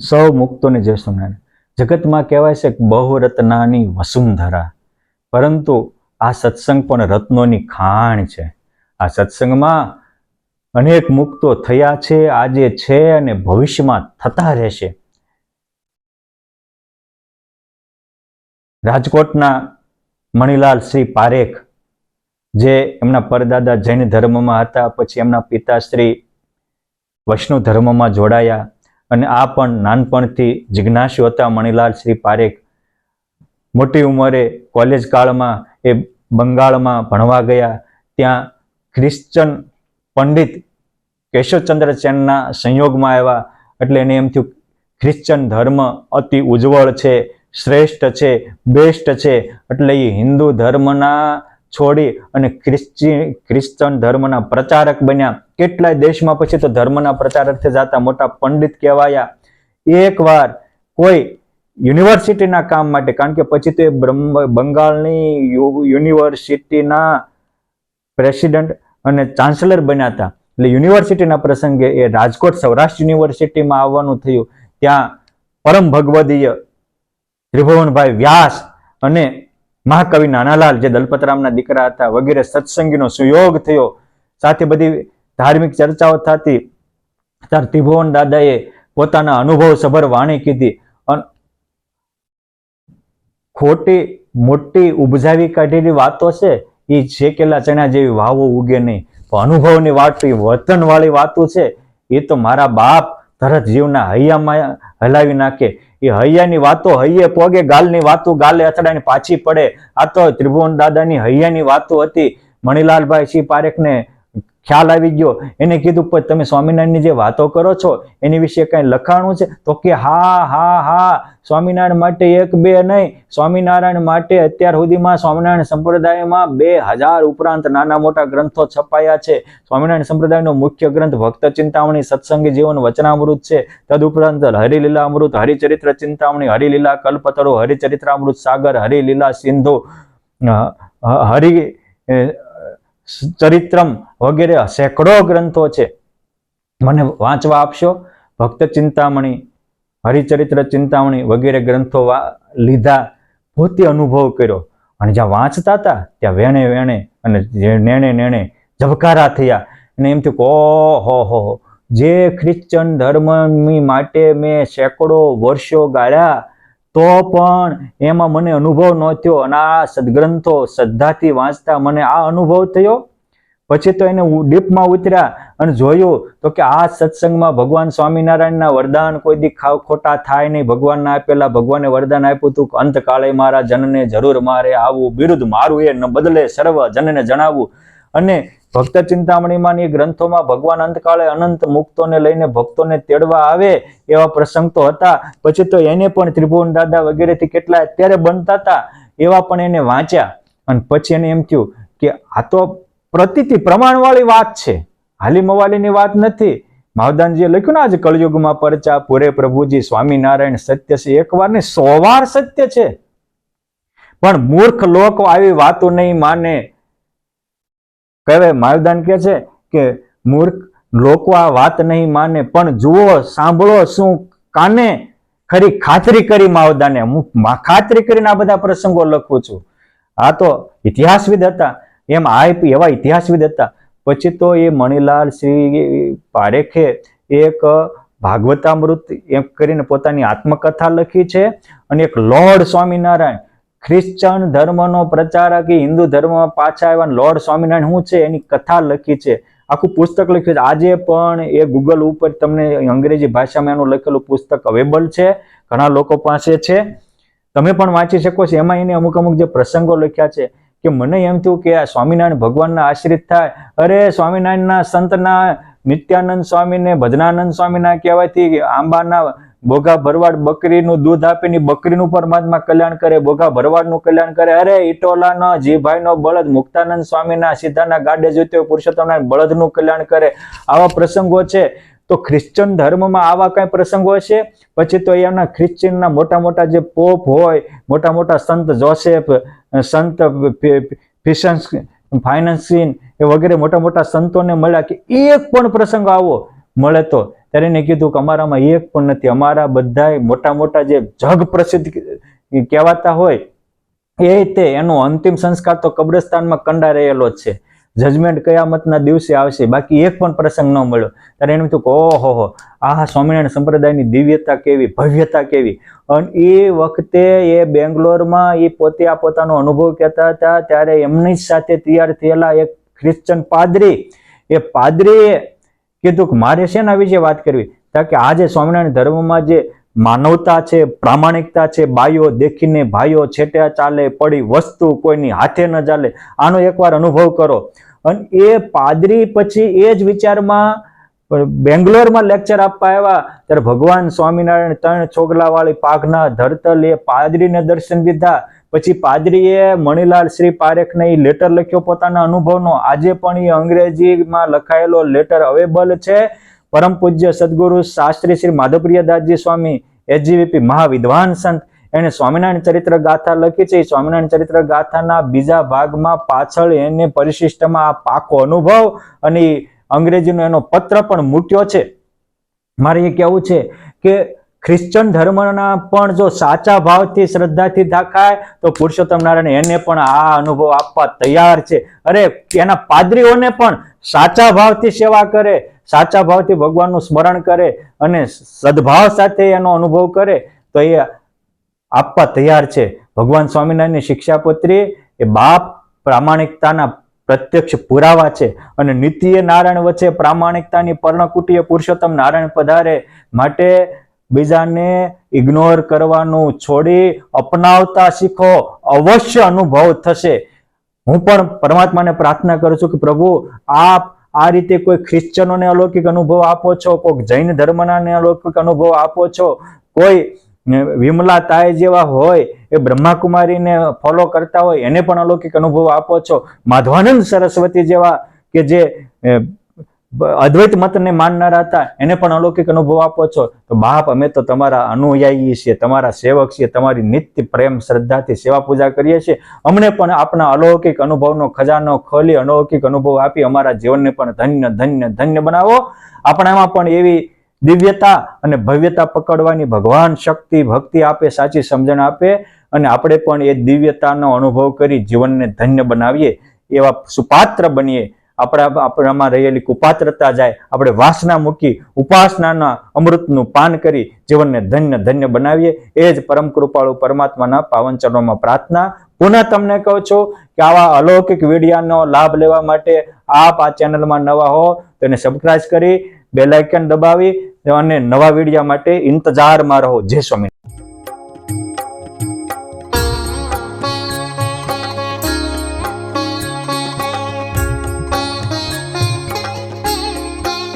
સૌ મુક્તોને જય સ્વામિનારાયણ. જગતમાં કહેવાય છે કે બહુ રત્નાની વસુંધરા, પરંતુ આ સત્સંગ પણ રત્નોની ખાણ છે. આ સત્સંગમાં અનેક મુક્તો થયા છે, આજે છે અને ભવિષ્યમાં થતા રહેશે. રાજકોટના મણિલાલ શ્રી પારેખ, જે એમના પરદાદા જૈન ધર્મમાં હતા, પછી એમના પિતાશ્રી વૈષ્ણવ ધર્મમાં જોડાયા અને આ પણ નાનપણથી જિજ્ઞાસુ હતા. મણિલાલ શ્રી પારેખ મોટી ઉંમરે કોલેજ કાળમાં એ બંગાળમાં ભણવા ગયા. ત્યાં ક્રિશ્ચન પંડિત કેશવચંદ્ર સેનના સંયોગમાં આવ્યા. એટલે એને એમ થયું ક્રિશ્ચન ધર્મ અતિ ઉજ્જવળ છે, શ્રેષ્ઠ છે, બેસ્ટ છે. એટલે એ હિન્દુ ધર્મના છોડી અને ક્રિશ્ચન ધર્મના પ્રચારક બન્યા. કેટલાય દેશમાં પછી તો ધર્મના પ્રચારક જતા મોટા પંડિત કહેવાયા. એકવાર કોઈ યુનિવર્સિટીના કામ માટે, કારણ કે પછી તો એ બંગાળની યુનિવર્સિટીના પ્રેસિડેન્ટ અને ચાન્સલર બન્યા હતા. એટલે યુનિવર્સિટીના પ્રસંગે એ રાજકોટ સૌરાષ્ટ્ર યુનિવર્સિટીમાં આવવાનું થયું. ત્યાં પરમ ભગવદીય ત્રિભુવનભાઈ વ્યાસ અને મહાકવિ નાનાલાલ, જે દલપતરામના દીકરા હતા, વગેરે સત્સંગીનો સુયોગ થયો. સાથે બધી ધાર્મિક ચર્ચાઓ થતી. ત્યારે ત્રિભુવન દાદાએ પોતાના અનુભવ સભર વાણી કીધી. ખોટી મોટી ઉપજાવી કાઢેલી વાતો છે, એ શેકેલા ચણા જેવી વાવો ઉગે નહીં. અનુભવની વાતો, વતન વાળી વાતો છે, એ તો મારા બાપ તરત જીવના હૈયામાં હલાવી નાખે. એ હૈયાની વાતો હૈયે પોગે, ગાલની વાતો ગાલે અથડાઈને પાછી પડે. આ તો ત્રિભુવન દાદાની હૈયાની વાતો હતી. મણિલાલભાઈ સિંહ પારેખને ખ્યાલ આવી ગયો. એને કીધું પણ તમે સ્વામિનારાયણની જે વાતો કરો છો એની વિશે કઈ લખાણું છે? તો કે હા, સ્વામિનારાયણ માટે એક બે નહીં, સ્વામિનારાયણ માટે અત્યાર સુધીમાં સ્વામિનારાયણ સંપ્રદાયમાં 2000 ઉપરાંત નાના મોટા ગ્રંથો છપાયા છે. સ્વામિનારાયણ સંપ્રદાયનો મુખ્ય ગ્રંથ ભક્ત ચિંતામણી, સત્સંગી જીવન વચનામૃત છે. તદુપરાંત હરિલીલા અમૃત, હરિચરિત્ર ચિંતામણી, હરિલીલા કલ્પતરુ, હરિચરિત્રામૃત સાગર, હરિલીલા સિંધુ, હરિ ચરિત્રમ વગેરે સેંકડો ગ્રંથો છે. મને વાંચવા આપશો? ભક્ત ચિંતામણી, હરિચરિત્ર ચિંતામણી વગેરે ગ્રંથો લીધા, પોતે અનુભવ કર્યો. અને જ્યાં વાંચતા હતા ત્યાં વેણે અને નેણે ઝબકારા થયા. અને એમ થયું કે ઓહો, જે ક્રિશ્ચન ધર્મની માટે મેં સેંકડો વર્ષો ગાળ્યા, તો પણ એમાં મને અનુભવ ન થયો. અને આ સદગ્રંથો શ્રદ્ધાથી વાંચતા મને આ અનુભવ થયો. પછી તો એને ડીપમાં ઉતર્યા અને જોયું તો કે આ સત્સંગમાં ભગવાન સ્વામિનારાયણના વરદાન કોઈ દી ખોટા થાય નહીં. ભગવાનના આપેલા, ભગવાને વરદાન આપ્યું હતું કે અંતકાળે મારા જનને જરૂર મારે આવું, બિરુદ મારું એ ન બદલે સર્વ જનને જણાવવું. અને ભક્ત ચિંતામણીમાં એ ગ્રંથોમાં ભગવાન અંતકાળે અનંત મુક્તોને લઈને ભક્તોને તેડવા આવે એવા પ્રસંગ તો હતા. પછી તો એને પણ ત્રિભુવન દાદા વગેરેથી કેટલા અત્યારે બનતા હતા એવા પણ એને વાંચ્યા. અને પછી એને એમ થયું કે આ તો પ્રતીતિ પ્રમાણવાળી વાત છે, હાલી મવાલીની વાત નથી. માવદાનજીએ લખ્યું ને આજે કળયુગમાં પરચા પૂરે પ્રભુજી, સ્વામિનારાયણ સત્ય છે, એક વાર ને 100 વાર સત્ય છે. પણ મૂર્ખ લોકો આવી વાતો નહીં માને. કહેવાય માવદાન કે છે કે મૂર્ખ લોકો આ વાત નહીં માને, પણ જુઓ, સાંભળો, શું કાને ખરી ખાતરી કરી માવદાને. હું ખાતરી કરીને આ બધા પ્રસંગો લખું છું. આ તો ઇતિહાસવિદ હતા, એમ એવા ઇતિહાસવિદ હતા. પછી તો એ મણિલાલ શ્રી પારેખે એક ભાગવતામૃત એમ કરીને પોતાની આત્મકથા લખી છે. અને એક લોર્ડ સ્વામિનારાયણ, ક્રિશ્ચન ધર્મનો પ્રચારક, હિન્દુ ધર્મમાં પાછા આવ્યા લોર્ડ સ્વામિનારાયણ શું છે એની કથા લખી છે. આખું પુસ્તક લખ્યું છે. આજે પણ એ ગૂગલ ઉપર તમને અંગ્રેજી ભાષામાં એનું લખેલું પુસ્તક અવેલેબલ છે, ઘણા લોકો પાસે છે, તમે પણ વાંચી શકો છો. એમાં એને અમુક જે પ્રસંગો લખ્યા છે કે મને એમ થયું કે આ સ્વામિનારાયણ ભગવાનના આશ્રિત થાય. અરે સ્વામિનારાયણના સંતના નિત્યાનંદ સ્વામીને ભજનાનંદ સ્વામીના કહેવાયથી આંબાના બોઘા ભરવાડ બકરીનું દૂધ આપીને બકરીનું પરમાત્મા કલ્યાણ કરે, બોઘા ભરવાડનું કલ્યાણ કરે. અરે ઈટોલાનો જીભાઈનો બળદ મુક્તાનંદ સ્વામીના સીધાના ગાડે જોઈતો પુરુષોત્તમના બળદનું કલ્યાણ કરે. આવા પ્રસંગો છે. તો ક્રિશ્ચન ધર્મમાં આવા કઈ પ્રસંગો છે. પછી તો એમના ક્રિશ્ચનના મોટા મોટા જે પોપ હોય, મોટા મોટા સંત જોસેફ, સંત ફાઇનાન્સિન એ વગેરે મોટા મોટા સંતોને મળ્યા કે એક પણ પ્રસંગ આવો મળે તો ત્યારે એને કીધું કે અમારામાં એક પણ નથી, અમારા બધા મોટા મોટા જે જગ પ્રસિદ્ધ કહેવાતા હોય એનો અંતિમ સંસ્કાર તો કબ્રસ્તાનમાં કંડા રહેલો જ છે. જજમેન્ટ કયામતના દિવસે આવશે, બાકી એક પણ પ્રસંગ ન મળ્યો. ત્યારે એમ થયું કે ઓહો, આ સ્વામિનારાયણ સંપ્રદાયની દિવ્યતા કેવી, ભવ્યતા કેવી. અને એ વખતે એ બેંગ્લોરમાં એ પોતે આ પોતાનો અનુભવ કહેતા હતા, ત્યારે એમની સાથે તૈયાર થયેલા એક ક્રિશ્ચન પાદરી, એ પાદરીએ કીધું કે મારે શેના વિશે વાત કરવી, કારણ કે આજે સ્વામિનારાયણ ધર્મમાં જે માનવતા છે, પ્રામાણિકતા છે, બાયો દેખીને ભાઈઓ છેટ્યા ચાલે, પડી વસ્તુ કોઈની હાથે ન ચાલે, આનો એકવાર અનુભવ કરો. અને એ પાદરી પછી એ જ વિચારમાં બેંગ્લોરમાં લેક્ચર આપવા આવ્યા, ત્યારે ભગવાન સ્વામિનારાયણ 3 છોગલા વાળી પાઘના ધરતલ એ પાદરીને દર્શન દીધા. પછી પાદરીએ મણિલાલ શ્રી પારેખને એ લેટર લખ્યો પોતાના અનુભવનો. આજે પણ એ અંગ્રેજીમાં લખાયેલો લેટર અવેલેબલ છે. પરમ પૂજ્ય સદગુરુ શાસ્ત્રી શ્રી માધવપ્રિયદાસજી સ્વામી એજીવીપી મહાવિદ્વાન સંત, એને સ્વામિનારાયણ ચરિત્ર ગાથા લખી છે. સ્વામિનારાયણ ચરિત્ર ગાથાના બીજા ભાગમાં પાછળ એને પરિશિષ્ટમાં આ પાકો અનુભવ અને અંગ્રેજીનો એનો પત્ર પણ મૂક્યો છે. મારે એ કહેવું છે કે ખ્રિશ્ચન ધર્મના પણ જો સાચા ભાવથી શ્રદ્ધાથી દાખાય તો પુરુષોત્તમ નારાયણ એને પણ આ અનુભવ આપવા તૈયાર છે. અરે એના પાદરીઓને પણ સાચા ભાવથી સેવા કરે, સાચા ભાવથી ભગવાનનું સ્મરણ કરે અને સદભાવ સાથે એનો અનુભવ કરે તો એ આપવા તૈયાર છે. ભગવાન સ્વામિનારાયણની શિક્ષાપત્રી એ બાપ પ્રામાણિકતાના પ્રત્યક્ષ પુરાવા છે. અને નીતિએ નારાયણ વચ્ચે પ્રામાણિકતાની પર્ણકુટીએ પુરુષોત્તમ નારાયણ પધારે. માટે બીજાને ઇગ્નોર કરવાનું છોડી અપનાવતા શીખો, અવશ્ય અનુભવ થશે. હું પણ પરમાત્માને પ્રાર્થના કરું છું કે પ્રભુ આપ આ રીતે કોઈ ખ્રિશ્ચનોને અલૌકિક અનુભવ આપો છો, કોઈ જૈન ધર્મના અલૌકિક અનુભવ આપો છો, કોઈ વિમલા તાય જેવા હોય એ બ્રહ્માકુમારીને ફોલો કરતા હોય એને પણ અલૌકિક અનુભવ આપો છો, માધવાનંદ સરસ્વતી જેવા કે જે અદ્વૈત મતને માનનારા હતા એને પણ અલૌકિક અનુભવ આપો છો. તો બાપ અમે તો તમારા અનુયાયી છીએ, તમારા સેવક છીએ, તમારી નિત્ય પ્રેમ શ્રદ્ધાથી સેવા પૂજા કરીએ છીએ. અમને પણ આપણા અલૌકિક અનુભવનો ખજાનો ખોલી અલૌકિક અનુભવ આપી અમારા જીવનને પણ ધન્ય ધન્ય ધન્ય બનાવો. આપણામાં પણ એવી દિવ્યતા અને ભવ્યતા પકડવાની ભગવાન શક્તિ ભક્તિ આપે, સાચી સમજણ આપે અને આપણે પણ એ દિવ્યતાનો અનુભવ કરી જીવનને ધન્ય બનાવીએ, એવા સુપાત્ર બનીએ. આપણામાં રહેલી કુપાત્રતા જાય, આપણે વાસના મૂકી ઉપાસનાના અમૃતનું પાન કરી જીવનને ધન્ય ધન્ય બનાવીએ. એ જ પરમ કૃપાળુ પરમાત્માના પાવન ચરણોમાં પ્રાર્થના. પુનઃ તમને કહું છું કે આવા અલૌકિક વિડીયાનો લાભ લેવા માટે આપ આ ચેનલમાં નવા હો તો એને સબસ્ક્રાઇબ કરી બેલ આઇકન દબાવી અને નવા વિડીયા માટે ઇંતજારમાં રહો. જય સ્વામિનારાયણ.